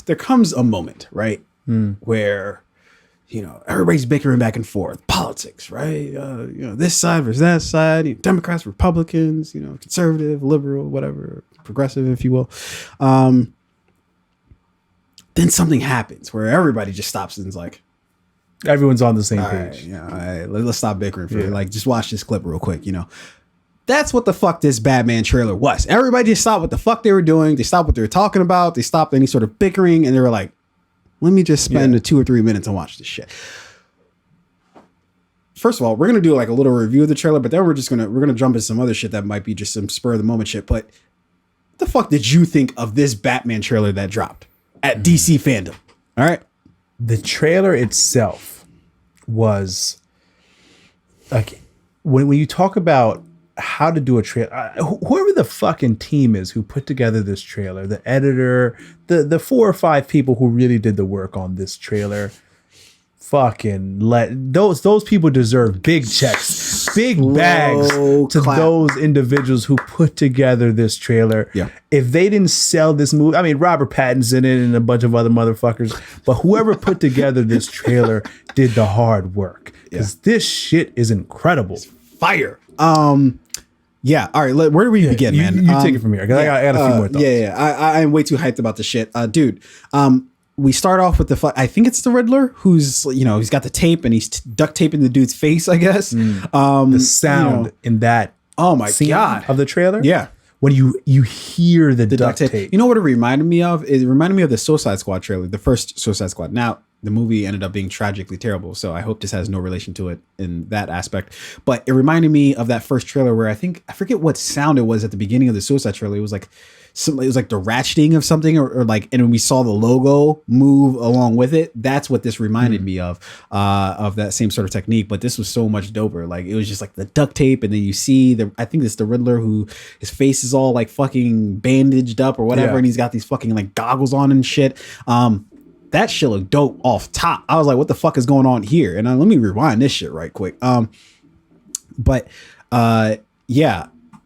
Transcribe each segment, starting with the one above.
there comes a moment, right, where, you know, everybody's bickering back and forth, politics, right? You know, this side versus that side, you know, Democrats, Republicans, you know, conservative, liberal, whatever, progressive, if you will. Then something happens where everybody just stops and is like, everyone's on the same page. Right, yeah, all right, let's stop bickering for like, just watch this clip real quick, you know. That's what the fuck this Batman trailer was. Everybody just stopped what the fuck they were doing. They stopped what they were talking about. They stopped any sort of bickering, and they were like, let me just spend the 2 or 3 minutes and watch this shit. First of all, we're gonna do like a little review of the trailer, but then we're gonna jump into some other shit that might be just some spur of the moment shit. But what the fuck did you think of this Batman trailer that dropped at DC Fandom? All right. The trailer itself was like, when you talk about how to do a trailer, whoever the fucking team is who put together this trailer, the editor, the 4 or 5 people who really did the work on this trailer, fucking those people deserve big checks, big bags to those individuals who put together this trailer. Yeah. If they didn't sell this movie, I mean, Robert Pattinson and a bunch of other motherfuckers, but whoever put together this trailer did the hard work, because this shit is incredible. It's fire. Yeah. All right. Where do we begin, man? You take it from here. I got a few more thoughts. I'm way too hyped about this shit, dude. We start off with I think it's the Riddler, who's, you know, he's got the tape and he's duct taping the dude's face, I guess. The sound in that scene of the trailer. Yeah. When you hear the duct tape. You know what it reminded me of? It reminded me of the Suicide Squad trailer, the first Suicide Squad. Now, the movie ended up being tragically terrible, so I hope this has no relation to it in that aspect. But it reminded me of that first trailer where I forget what sound it was at the beginning of the Suicide trailer. It was like the ratcheting of something, or like, and when we saw the logo move along with it, that's what this reminded me of that same sort of technique. But this was so much doper. Like, it was just like the duct tape, and then you see I think it's the Riddler, who his face is all like fucking bandaged up or whatever, and he's got these fucking like goggles on and shit. That shit looked dope off top. I was like, what the fuck is going on here? And let me rewind this shit right quick.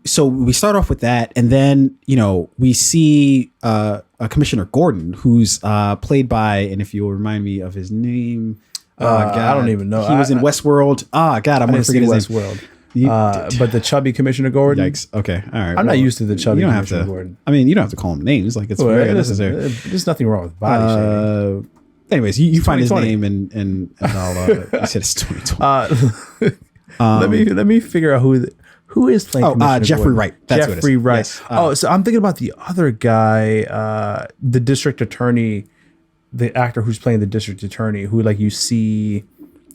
So we start off with that, and then, you know, we see Commissioner Gordon, who's played by, and if you'll remind me of his name, God, I don't even know. He was in Westworld. God, I'm gonna forget his Westworld. But the chubby Commissioner Gordon. Yikes. Okay. All right. I'm not used to the chubby Commissioner Gordon. I mean, you don't have to call him names. Like, it's very unnecessary. There's nothing wrong with body shaming. Anyways, you find his name and all. You said it's 2020. Let me figure out who is playing. Commissioner Jeffrey Gordon. Wright. That's Jeffrey Wright. Yes. So I'm thinking about the other guy, the district attorney, the actor who's playing the district attorney, who like you see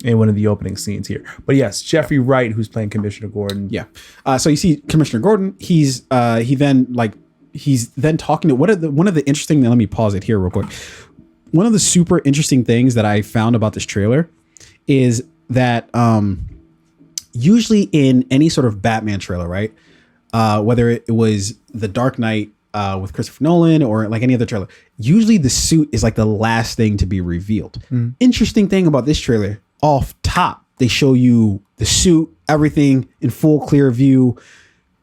in one of the opening scenes here. But yes, Jeffrey Wright, who's playing Commissioner Gordon. Yeah. So you see Commissioner Gordon. He's then talking to one of the interesting. Let me pause it here real quick. One of the super interesting things that I found about this trailer is that usually in any sort of Batman trailer, right? Whether it was The Dark Knight with Christopher Nolan or like any other trailer, usually the suit is like the last thing to be revealed. Interesting thing about this trailer, off top, they show you the suit, everything in full clear view,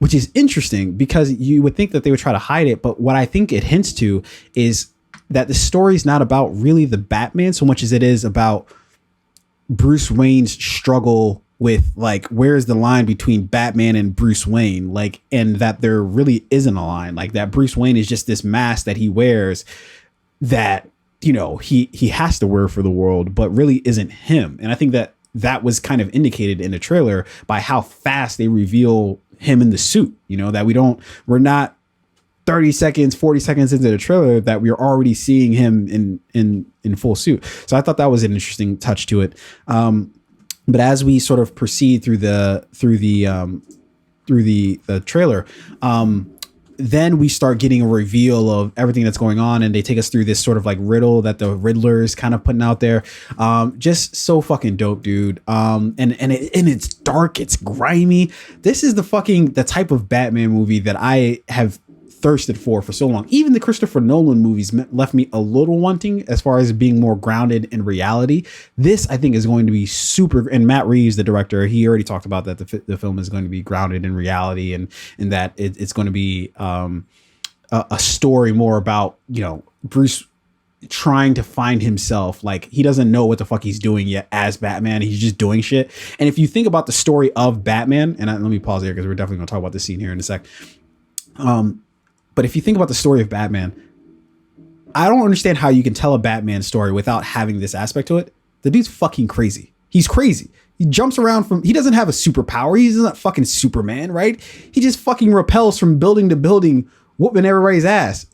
which is interesting because you would think that they would try to hide it. But what I think it hints to is that the story is not about really the Batman so much as it is about Bruce Wayne's struggle with, like, where's the line between Batman and Bruce Wayne, like, and that there really isn't a line, like that Bruce Wayne is just this mask that he wears that, you know, he has to wear for the world, but really isn't him. And I think that was kind of indicated in the trailer by how fast they reveal him in the suit, you know, that we're not 30 seconds, 40 seconds into the trailer that we're already seeing him in full suit. So I thought that was an interesting touch to it. But as we sort of proceed through the trailer, then we start getting a reveal of everything that's going on, and they take us through this sort of like riddle that the Riddler is kind of putting out there. Just so fucking dope, dude. And it's dark, it's grimy. This is the type of Batman movie that I have thirsted for so long. Even the Christopher Nolan movies left me a little wanting as far as being more grounded in reality. This, I think, is going to be super. And Matt Reeves, the director, he already talked about that the film is going to be grounded in reality, and that it's going to be a story more about, you know, Bruce trying to find himself. Like, he doesn't know what the fuck he's doing yet as Batman. He's just doing shit. And if you think about the story of Batman, and let me pause here because we're definitely going to talk about this scene here in a sec. But if you think about the story of Batman, I don't understand how you can tell a Batman story without having this aspect to it. The dude's fucking crazy. He's crazy. He jumps around he doesn't have a superpower. He's not fucking Superman, right? He just fucking repels from building to building, whooping everybody's ass.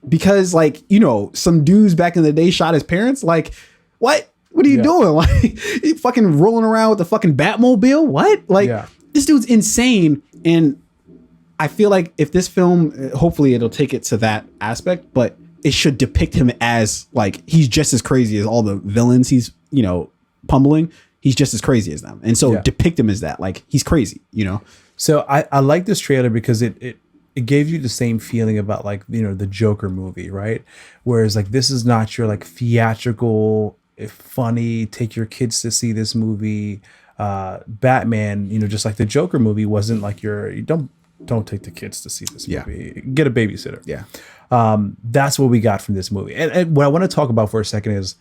Because, like, you know, some dudes back in the day shot his parents. Like, what? What are you doing? Like, you fucking rolling around with the fucking Batmobile? What? Like, this dude's insane. And I feel like if this film, hopefully it'll take it to that aspect, but it should depict him as, like, he's just as crazy as all the villains he's, you know, pummeling. He's just as crazy as them. And so depict him as that. Like, he's crazy, you know? So I like this trailer because it gave you the same feeling about, like, you know, the Joker movie, right? Whereas, like, this is not your, like, theatrical, funny, take your kids to see this movie. Batman, you know, just like the Joker movie wasn't like don't take the kids to see this movie. Get a babysitter. Yeah. That's what we got from this movie. And what I want to talk about for a second is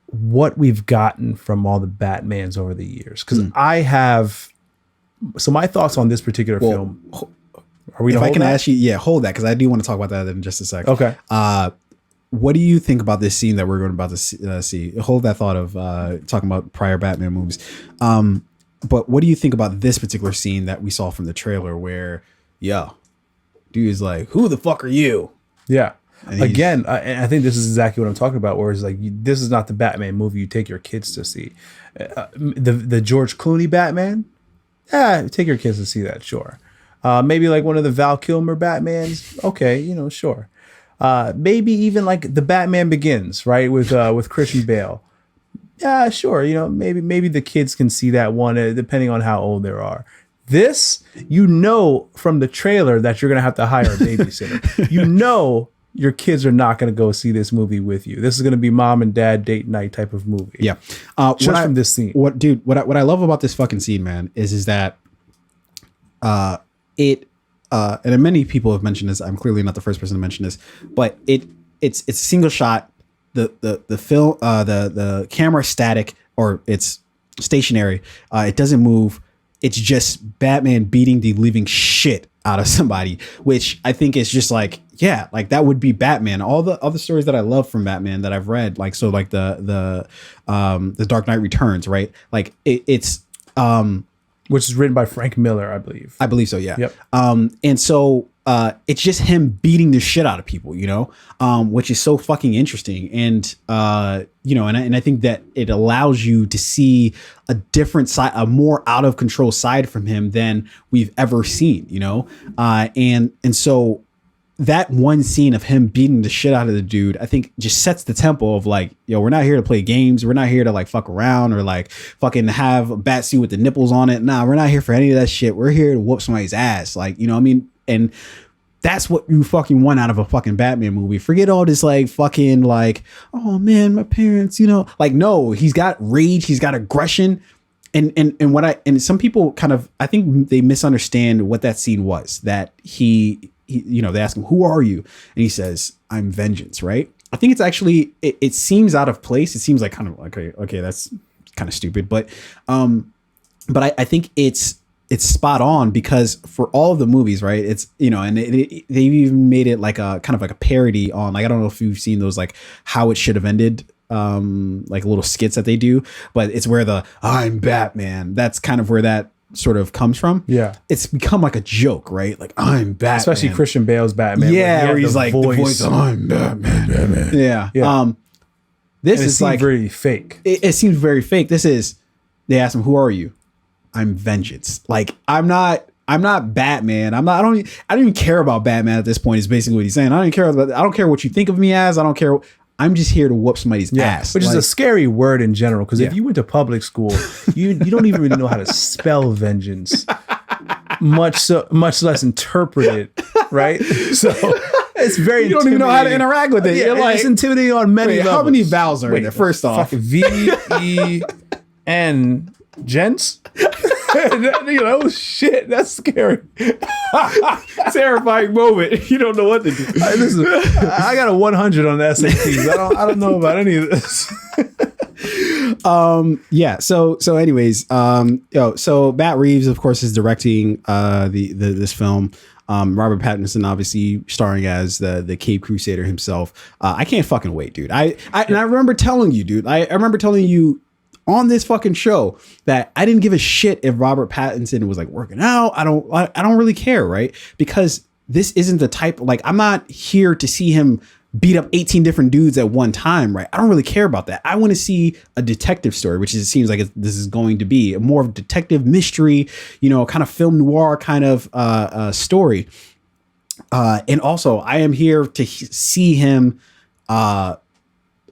what we've gotten from all the Batmans over the years. Because so my thoughts on this particular film. Are we? If I can ask you, hold that, because I do want to talk about that in just a sec. Okay. What do you think about this scene that we're about to see? Hold that thought of talking about prior Batman movies. But what do you think about this particular scene that we saw from the trailer where, dude's like, who the fuck are you? Yeah. Again, I think this is exactly what I'm talking about, where it's like, this is not the Batman movie you take your kids to see. The George Clooney Batman, take your kids to see that, sure. Maybe like one of the Val Kilmer Batmans, okay, you know, sure. Maybe even like the Batman Begins, right, with Christian Bale. Yeah, sure, you know, maybe the kids can see that one, depending on how old they are. This, you know, from the trailer that you're gonna have to hire a babysitter. You know, your kids are not going to go see this movie with you. This is going to be mom and dad date night type of movie. Yeah. Just from this scene. What I love about this fucking scene, man, is that and many people have mentioned this. I'm clearly not the first person to mention this, but it's a single shot. The film, the camera static, or it's stationary. It doesn't move. It's just Batman beating the living shit out of somebody, which I think is just like, like that would be Batman. All the other stories that I love from Batman that I've read, like, so like the Dark Knight Returns, right? Like it's which is written by Frank Miller, I believe. I believe so, yeah. Yep. And so it's just him beating the shit out of people, you know, which is so fucking interesting. And you know, and I think that it allows you to see a different side, a more out of control side from him than we've ever seen, you know. And so that one scene of him beating the shit out of the dude, I think just sets the tempo of like, yo, we're not here to play games. We're not here to like fuck around or like fucking have a bat suit with the nipples on it. Nah, we're not here for any of that shit. We're here to whoop somebody's ass. Like, you know what I mean? And that's what you fucking want out of a fucking Batman movie. Forget all this like fucking like, oh man, my parents, you know, like, no, he's got rage. He's got aggression. And some people kind of, I think they misunderstand what that scene was, that he you know, they ask him, who are you? And he says, I'm vengeance, right? I think it's actually, it seems out of place. It seems like kind of like, okay, that's kind of stupid. But I think it's spot on, because for all of the movies, right, it's, you know, and they've even made it like a kind of like a parody on, like, I don't know if you've seen those, like how it should have ended, like little skits that they do, but it's where the I'm Batman, that's kind of where that sort of comes from. Yeah, it's become like a joke, right? Like, I'm Batman, especially Christian Bale's Batman. Yeah, where he's like the voice, I'm Batman. Yeah. This is like very fake. It seems very fake. This is, they ask him, who are you? I'm vengeance. Like, I'm not Batman. I don't even care about Batman at this point, is basically what he's saying. I don't care what you think of me as. I don't care. I'm just here to whoop somebody's ass. Which is a scary word in general, because if you went to public school, you don't even really know how to spell vengeance, much less interpret it, right? So it's very, you don't even know how to interact with it. You're like, it's intimidating on many levels. How many vowels are in there? First off, V-E-N gents. Oh shit, that's scary. Terrifying moment. You don't know what to do. Listen, I got a 100 on the SATs. I don't know about any of this. Yeah. So anyways, so Matt Reeves, of course, is directing this film. Robert Pattinson, obviously starring as the Cape Crusader himself. I can't fucking wait, dude. I remember telling you, dude. I remember telling you on this fucking show that I didn't give a shit if Robert Pattinson was like working out. I don't really care, right? Because this isn't the type, like, I'm not here to see him beat up 18 different dudes at one time, right? I don't really care about that. I want to see a detective story, which it seems like this is going to be more of a detective mystery, kind of film noir kind of story. And also, I am here to see him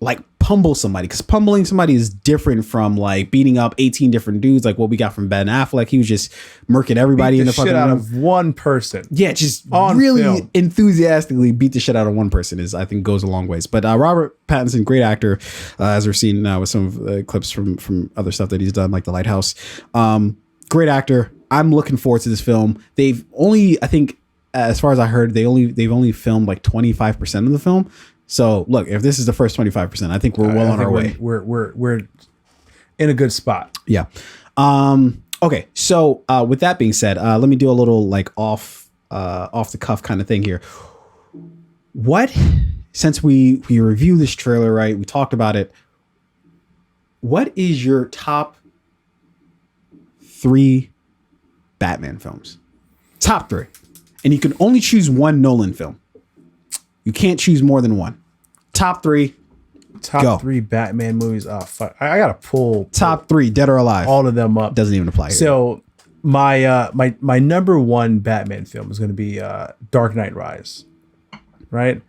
like pummel somebody, because pummeling somebody is different from like beating up 18 different dudes, like what we got from Ben Affleck. He was just murking everybody in the fucking shit out room. of one person. Yeah, just on really film. Enthusiastically beat the shit out of one person I think goes a long ways. But Robert Pattinson, great actor, as we're seeing now with some of the clips from other stuff that he's done, like The Lighthouse. Great actor. I'm looking forward to this film. They've only, I think, as far as I heard, they've only filmed like 25% of the film. So look, if this is the first 25%, I think we're well on our way. We're in a good spot. Yeah. Okay. So with that being said, let me do a little like off the cuff kind of thing here. Since we reviewed this trailer, right? We talked about it. What is your top 3 Batman films? Top 3. And you can only choose one Nolan film. You can't choose more than one. Top 3. Top 3 Batman movies. Oh fuck! I gotta pull top 3, dead or alive. all of them up. Doesn't even apply here. So my number 1 Batman film is going to be Dark Knight Rise. Right?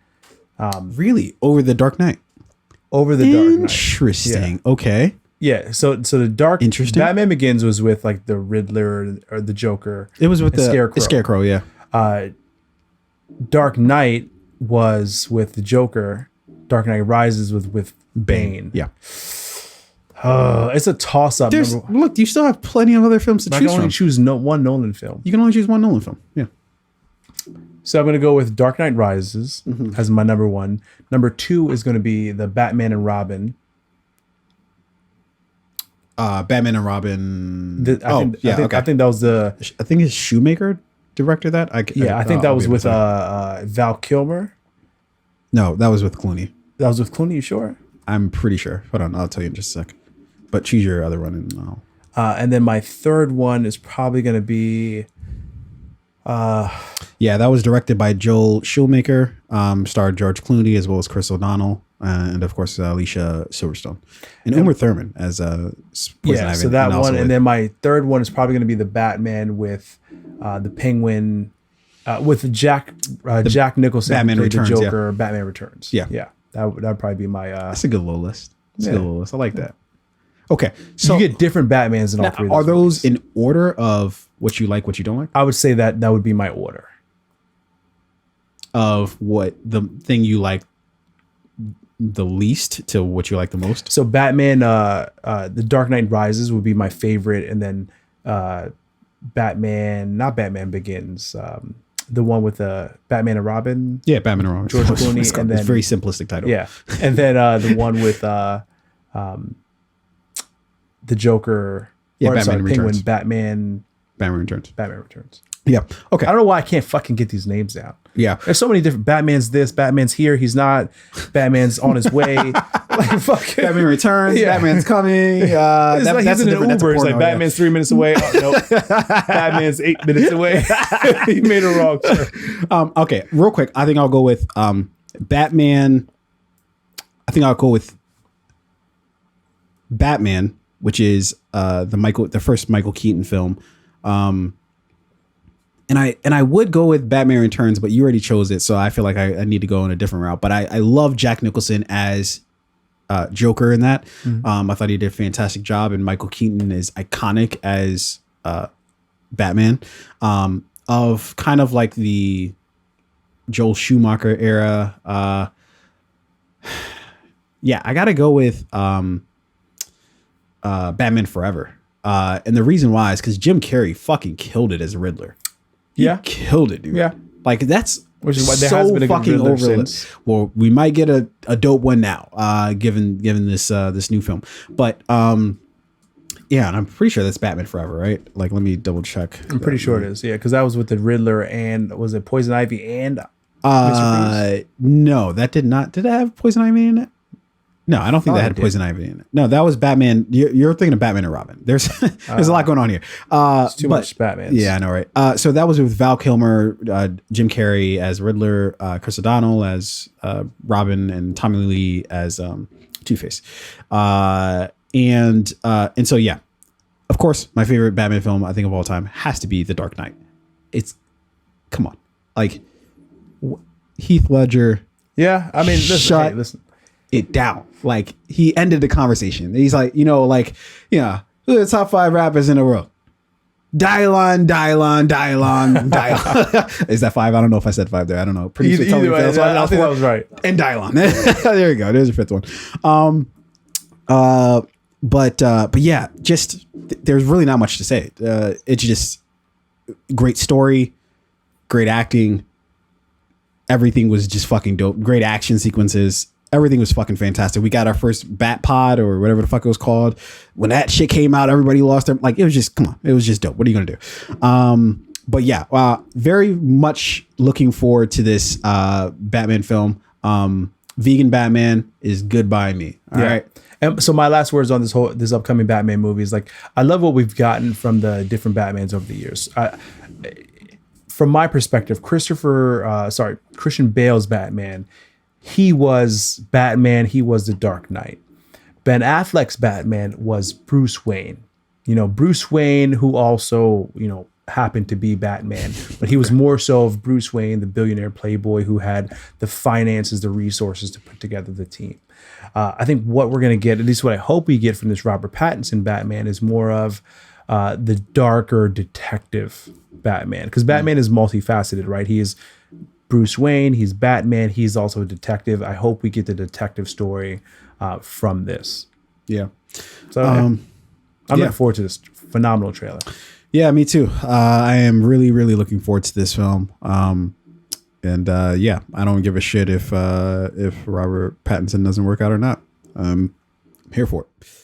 Really? Over The Dark Knight? Over the Dark Knight. Interesting. Yeah. Okay. Yeah. So the Interesting. Batman Begins was with like the Riddler or the Joker. It was with the Scarecrow. Scarecrow. Yeah. Dark Knight was with the Joker. Dark Knight Rises with Bane. Yeah. It's a toss up. Look, you still have plenty of other films to choose I can only from. choose one Nolan film. You can only choose one Nolan film. Yeah. So I'm going to go with Dark Knight Rises as my number 1. Number 2 is going to be the Batman and Robin. Batman and Robin. I think that was the. I think it's Shoemaker directed that. I think that was with Val Kilmer. No, that was with Clooney. That was with Clooney. You sure? I'm pretty sure. Hold on, I'll tell you in just a sec. But choose your other one, and and then my third one is probably going to be. Yeah, that was directed by Joel Shoemaker. Starred George Clooney as well as Chris O'Donnell, and of course Alicia Silverstone and Uma Thurman as Poison Ivy. So that one, and then my third one is probably going to be the Batman with the Penguin. With Jack Nicholson, Batman Returns, the Joker, Batman Returns. Yeah. That'd probably be my. That's a good little list. That's a good little list. I like that. Okay, so you get different Batmans in all 3 of those are those movies. in order of what you like, what you don't like? I would say that would be my order. Of what the thing you like the least to what you like the most? So Batman, the Dark Knight Rises would be my favorite, and then not Batman Begins. The one with Batman and Robin. Yeah, Batman and Robin. George Clooney, and then it's a very simplistic title. Yeah, and then the one with the Joker. Yeah, Penguin, Returns. Batman Returns. Yeah. Okay. I don't know why I can't fucking get these names down. Yeah. There's so many different Batman's this, Batman's here, he's not, Batman's on his way. Like fucking Batman Returns, Yeah. Batman's coming. He's in an Uber. He's like, Batman's 3 minutes away. Oh, no. Batman's 8 minutes away. He made a wrong turn. Okay, real quick. I think I'll go with Batman. I think I'll go with Batman, which is the first Michael Keaton film. And I would go with Batman Returns, but you already chose it, so I feel like I need to go in a different route. But I love Jack Nicholson as Joker in that. I thought he did a fantastic job, and Michael Keaton is iconic as Batman. Of kind of like the Joel Schumacher era. Yeah, I gotta go with Batman Forever. And the reason why is because Jim Carrey fucking killed it as a Riddler. He killed it, dude. Yeah. Like that's which is why there has been a fucking good Riddler overlooked. since. Well, we might get a dope one now, given this new film. But yeah, and I'm pretty sure that's Batman Forever, right? Like, let me double check. I'm pretty sure it is. Yeah, because that was with the Riddler and was it Poison Ivy and Mr. Freeze? No, that did not. Did it have Poison Ivy in it? No, I don't think that had Poison Ivy in it. No, that was Batman. You're thinking of Batman and Robin. There's a lot going on here. It's too much Batman. Yeah, I know, right? So that was with Val Kilmer, Jim Carrey as Riddler, Chris O'Donnell as Robin, and Tommy Lee as Two-Face. And so yeah, of course, my favorite Batman film I think of all time has to be The Dark Knight. It's come on, like Heath Ledger. Yeah, I mean, listen. It down. Like he ended the conversation. He's like, who are the top 5 rappers in the world? Dylon. Is that 5? I don't know if I said 5 there. I don't know. Either way, I think that was right. And Dylon. There you go. There's a 5th one. But yeah, just there's really not much to say. It's just great story, great acting. Everything was just fucking dope. Great action sequences. Everything was fucking fantastic. We got our first Bat Pod or whatever the fuck it was called. When that shit came out, everybody lost their, like, it was just, come on. It was just dope. What are you going to do? But yeah, very much looking forward to this Batman film. Vegan Batman is good by me. All right. And so my last words on this upcoming Batman movie is like, I love what we've gotten from the different Batmans over the years. From my perspective, Christian Bale's Batman, he was Batman. He was the Dark Knight. Ben Affleck's Batman was Bruce Wayne. Bruce Wayne, who also, happened to be Batman, but he was more so of Bruce Wayne, the billionaire playboy who had the finances, the resources to put together the team. I think what we're going to get, at least what I hope we get from this Robert Pattinson Batman, is more of the darker detective Batman. Because Batman is multifaceted, right? He is Bruce Wayne, he's Batman, he's also a detective. I hope we get the detective story from this. Yeah. So I'm looking forward to this phenomenal trailer. Yeah, me too. I am really, really looking forward to this film. And yeah, I don't give a shit if Robert Pattinson doesn't work out or not. I'm here for it.